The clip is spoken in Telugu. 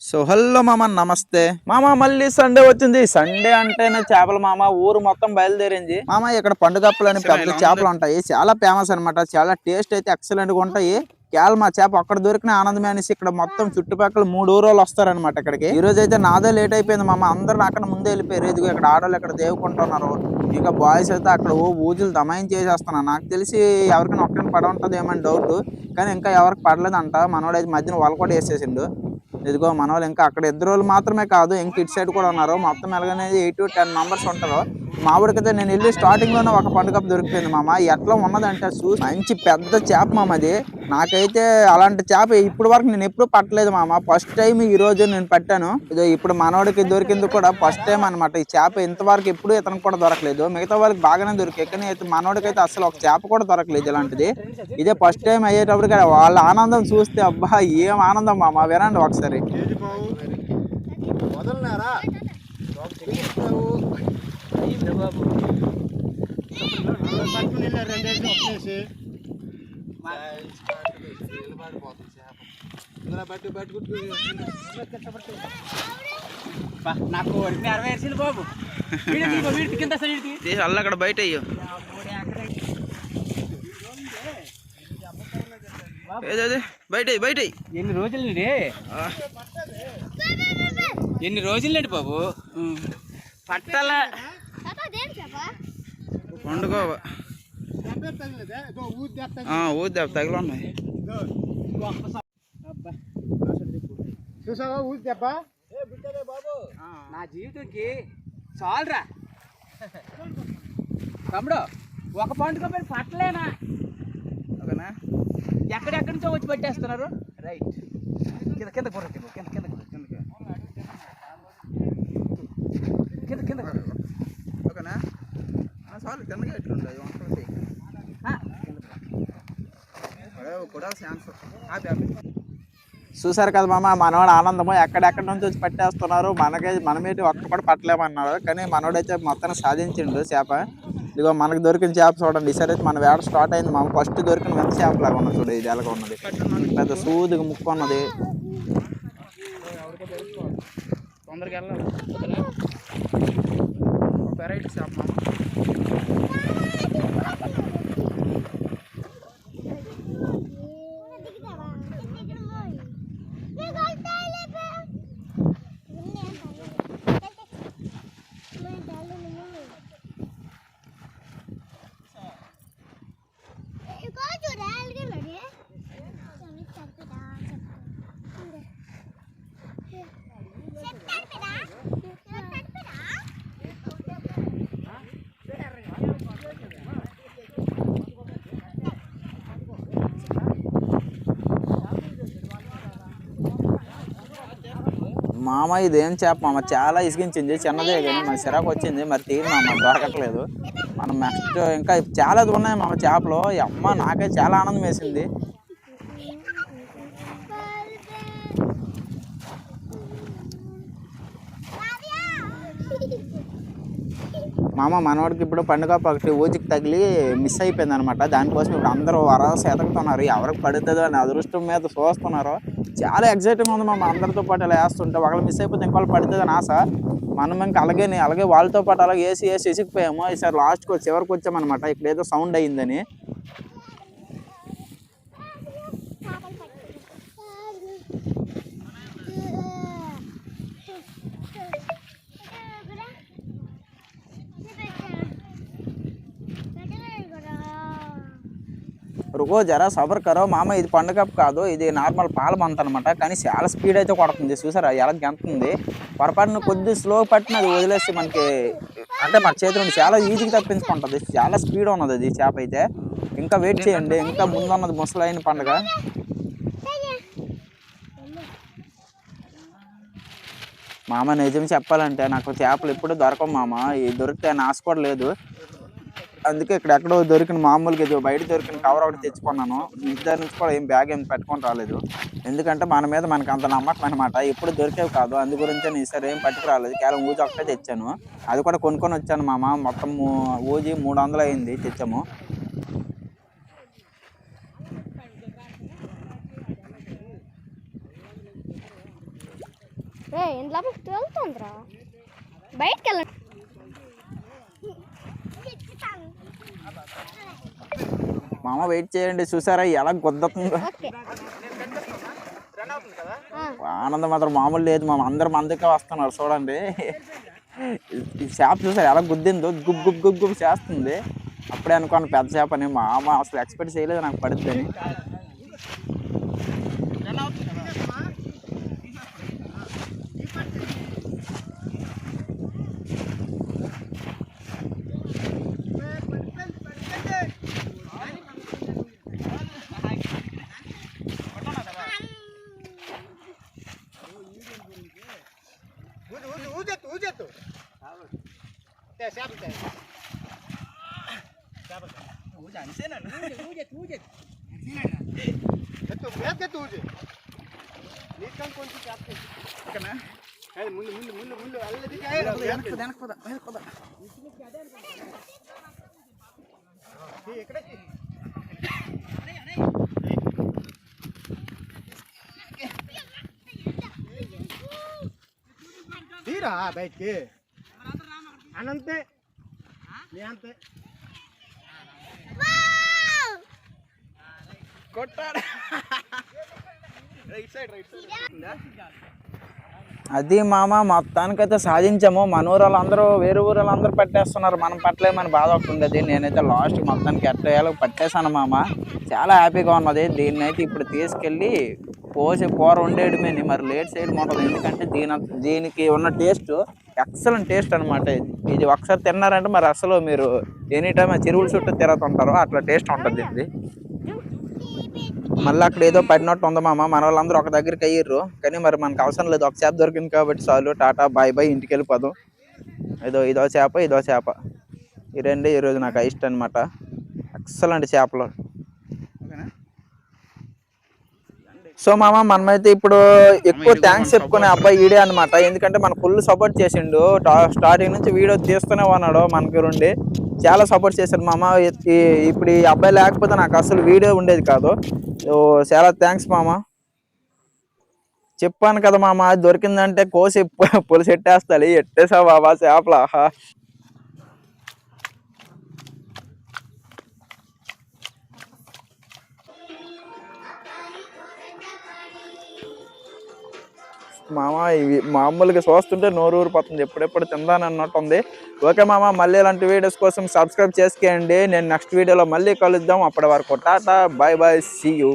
సో హలో మామ, నమస్తే మామ. మళ్ళీ సండే వచ్చింది. సండే అంటేనే చేపలు మామ. ఊరు మొత్తం బయలుదేరింది మామ. ఇక్కడ పండుగప్పులు అని పెద్ద చేపలు ఉంటాయి, చాలా ఫేమస్ అనమాట. చాలా టేస్ట్ అయితే ఎక్సలెంట్ గా ఉంటాయి. మా చేప అక్కడ దొరికిన ఆనందమే అనేసి ఇక్కడ మొత్తం చుట్టుపక్కల 3 ఊరోళ్ళు వస్తారనమాట ఇక్కడికి. ఈ రోజు అయితే నాదే లేట్ అయిపోయింది మామ. అందరూ అక్కడ ముందే వెళ్ళిపోయారు. ఇదిగో ఇక్కడ ఆడోళ్ళు ఇక్కడ దేవుకుంటున్నారు. ఇంకా బాయ్స్ అయితే అక్కడ ఊజులు దమాయిం చేసేస్తున్నారు. నాకు తెలిసి ఎవరికైనా ఒక్కరిని పడ ఉంటది ఏమని డౌట్, కానీ ఇంకా ఎవరికి పడలేదంట. మనోడైతే మధ్యన వాళ్ళు కూడా వేసేసిండు. ఇదిగో మన వాళ్ళు ఇంకా అక్కడ 2 రోజులు మాత్రమే కాదు, ఇంక ఇటు సైడ్ కూడా ఉన్నారు. మొత్తం ఎలాగనేది 8 to 10 మెంబర్స్ ఉంటారు. మా ఊరికైతే నేను వెళ్ళి స్టార్టింగ్ లోనే ఒక పండుగ దొరికిపోయింది మామ. ఎట్లా ఉన్నదంటే చూసి మంచి పెద్ద చేప మామ అది. నాకైతే అలాంటి చేప ఇప్పటి వరకు నేను ఎప్పుడు పట్టలేదు మామ. ఫస్ట్ టైం ఈ రోజు నేను పట్టాను. ఇదో ఇప్పుడు మనోడికి దొరికింది కూడా ఫస్ట్ టైం అనమాట. ఈ చేప ఇంతవరకు ఎప్పుడు ఇతనికి కూడా దొరకలేదు. మిగతా వాళ్ళకి బాగానే దొరికాయి, కానీ మనోడికైతే అసలు ఒక చేప కూడా దొరకలేదు ఇలాంటిది. ఇదే ఫస్ట్ టైం అయ్యేటప్పటికి వాళ్ళ ఆనందం చూస్తే అబ్బా ఏం ఆనందం మామ. వినండి ఒకసారి. నాకు 60 వేసింది బాబు. అక్కడ బయట అయ్యో బయట బయట ఎన్ని రోజులండి బాబు పట్టాల పండుగ ఊది తగిలి ఉన్నాయి. చూసావా ఊది దెబ్బ? నా జీవితంకి చాలురా తమ్ముడు. ఒక పండుగ పైన పట్టలేనా? ఓకేనా? ఎక్కడెక్కడి నుంచో వచ్చి పట్టేస్తున్నారు. రైట్, కింద కింద కింద కింద కింద కింద కింద. ఓకేనా? చాలు కిందగా ఎట్లుంటాయి కూడా ఛాన్స్. చూసారు కదా మామ, మనోడు ఆనందము. ఎక్కడెక్కడి నుంచి వచ్చి పట్టేస్తున్నారు. మనమేటి ఒక్క కూడా పట్టలేమన్నారు, కానీ మనోడైతే మొత్తాన్ని సాధించిండు చేప. ఇదిగో మనకు దొరికిన చేప చూడండి. ఈసారి అయితే మన వేట స్టార్ట్ అయింది మామ. ఫస్ట్ దొరికిన వెంట చేప లాగా ఉన్నది చూడు. ఇది ఎలాగ ఉన్నది, పెద్ద సూదిగా ముక్కు ఉన్నది. తొందరగా వెళ్ళాలి. వెరైటీ చేప మామ. మామ ఇదేం చేప మామ, చాలా ఇసిగించింది. చిన్నదే కానీ మన సిరాకు వచ్చింది. మరి తీరు మామ దొరకట్లేదు. మనం నెక్స్ట్ ఇంకా చాలా ఉన్నాయి మామ చేపలు. అమ్మ నాకైతే చాలా ఆనందం వేసింది మామ. మనవాడికి ఇప్పుడు పండుగ ఒకటి ఊజికి తగిలి మిస్ అయిపోయింది అనమాట. దానికోసం ఇప్పుడు అందరూ వరస ఎదుగుతున్నారు. ఎవరికి పడుతుందో అని అదృష్టం మీద చూస్తున్నారు. చాలా ఎక్సైటింగ్ ఉంది మామ. అందరితో పాటు ఇలా వేస్తుంటే ఒకళ్ళు మిస్ అయిపోతే ఇంకోళ్ళు పడుతుంది అని ఆశ. మనం ఇంకా అలాగే వాళ్ళతో పాటు అలాగే వేసి ఇసిగిపోయాము. ఈసారి లాస్ట్కి చివరికి వచ్చామన్నమాట. ఇక్కడ ఏదో సౌండ్ అయ్యిందని. రుకో జరా సబర్ కరో మామ. ఇది పండుగ కాదు, ఇది నార్మల్ పాల బంత అనమాట. కానీ చాలా స్పీడ్ అయితే కొడుతుంది. చూసారా ఎలా గెంతుంది. పొరపాటున కొద్ది స్లో పట్టిన అది వదిలేసి మనకి అంటే మన చేతి నుండి చాలా ఈజీగా తప్పించుకుంటుంది. చాలా స్పీడ్ ఉన్నది అది చేప అయితే. ఇంకా వెయిట్ చేయండి, ఇంకా ముందున్నది ముసలైన పండుగ. మామ నిజం చెప్పాలంటే నాకు చేపలు ఎప్పుడు దొరకవు మామ. ఇది దొరికితే ఆశ కూడా లేదు. అందుకే ఇక్కడెక్కడో దొరికిన మామూలుగా ఇది బయట దొరికిన కవర్ ఒకటి తెచ్చుకున్నాను. ఇంటి దగ్గర నుంచి కూడా ఏం బ్యాగ్ ఏం పెట్టుకొని రాలేదు. ఎందుకంటే మన మీద మనకు అంత నమ్మకం అనమాట. ఎప్పుడు దొరికేవి కాదు, అందు గురించి నేను ఈసారి ఏం పట్టుకు రాలేదు. కేవలం ఊజి ఒకటే తెచ్చాను. అది కూడా కొనుక్కొని వచ్చాను మామ. మొత్తం ఊజి 300 అయింది తెచ్చాము. ఇంట్లో వెళ్తుందిరా బయటకు వెళ్ళండి. మామ వెయిట్ చేయండి, చూసారా ఎలా గుద్దతుందో. ఓకే ఆనందం మాత్రం మామూలు లేదు మామ, అందరు మందికే వస్తున్నారు చూడండి. ఈ చేప చూసారు ఎలా గుద్దిందో, గుబ్ గుబ్ గుబ్ గుబ్ చేస్తుంది. అప్పుడే అనుకోను పెద్ద చేపని, మామ అసలు ఎక్స్పెక్ట్ చేయలేదు నాకు పడుద్దని. తీరా బయటికి అనంతే నీ అంతే కొట్టాడు. రైట్ సైడ్ అది మామ మొత్తానికైతే సాధించాము. మన ఊరు వాళ్ళందరూ వేరే ఊరు వాళ్ళందరూ పట్టేస్తున్నారు, మనం పట్టలేమని బాధ ఒకటి ఉండేది. నేనైతే లాస్ట్ మొత్తానికి ఎట్టేయాలో పట్టేశాను మామ. చాలా హ్యాపీగా ఉన్నది. దీన్ని అయితే ఇప్పుడు తీసుకెళ్ళి పోసి కూర వండేయడమే. మరి లేట్ సైడ్ ఉంటుంది, ఎందుకంటే దీనికి ఉన్న టేస్ట్ ఎక్సలెంట్ టేస్ట్ అనమాట. ఇది ఒకసారి తిన్నారంటే మరి అసలు మీరు ఎనీ టైం ఆ చెరువుల చుట్టూ తిరుగుతుంటారు, అట్లా టేస్ట్ ఉంటుంది ఇది. మళ్ళీ అక్కడ ఏదో పడినట్టు ఉంది మామ, మన వాళ్ళందరూ ఒక దగ్గరికి అయ్యారు. కానీ మరి మనకు అవసరం లేదు, ఒక చేప దొరికింది కాబట్టి చాలు, టాటా బాయ్ బాయ్, ఇంటికి వెళ్ళిపోదాం. ఇదో చేప ఈ రెండే ఈరోజు నాకు ఇష్టం అనమాట. ఎక్సలెంట్ చేపలు. సో మామ మనమైతే ఇప్పుడు ఎక్కువ థ్యాంక్స్ చెప్పుకునే అబ్బాయి ఈడే అనమాట. ఎందుకంటే మన ఫుల్ సపోర్ట్ చేసిండు, స్టార్టింగ్ నుంచి వీడియో తీస్తూనే ఉన్నాడు మనకి నుండి. చాలా సపోర్ట్ చేశాడు మామ. ఇప్పుడు ఈ అబ్బాయి లేకపోతే నాకు అసలు వీడియో ఉండేది కాదు. సో చాలా థ్యాంక్స్ మామ. చెప్పాను కదా మామ, దొరికిందంటే కోసి పులుసు ఎట్టేస్తాడు. ఎట్టేసా బాబా చేపల. మామ ఇవి మామూలుగా చూస్తుంటే నోరు ఊరిపోతుంది, ఎప్పుడెప్పుడు తిందాని అన్నట్టు ఉంది. ఓకే మామ, మళ్ళీ ఇలాంటి వీడియోస్ కోసం సబ్స్క్రైబ్ చేసుకోండి. నేను నెక్స్ట్ వీడియోలో మళ్ళీ కలుద్దాం. అప్పటి వరకు tata bye bye, see you.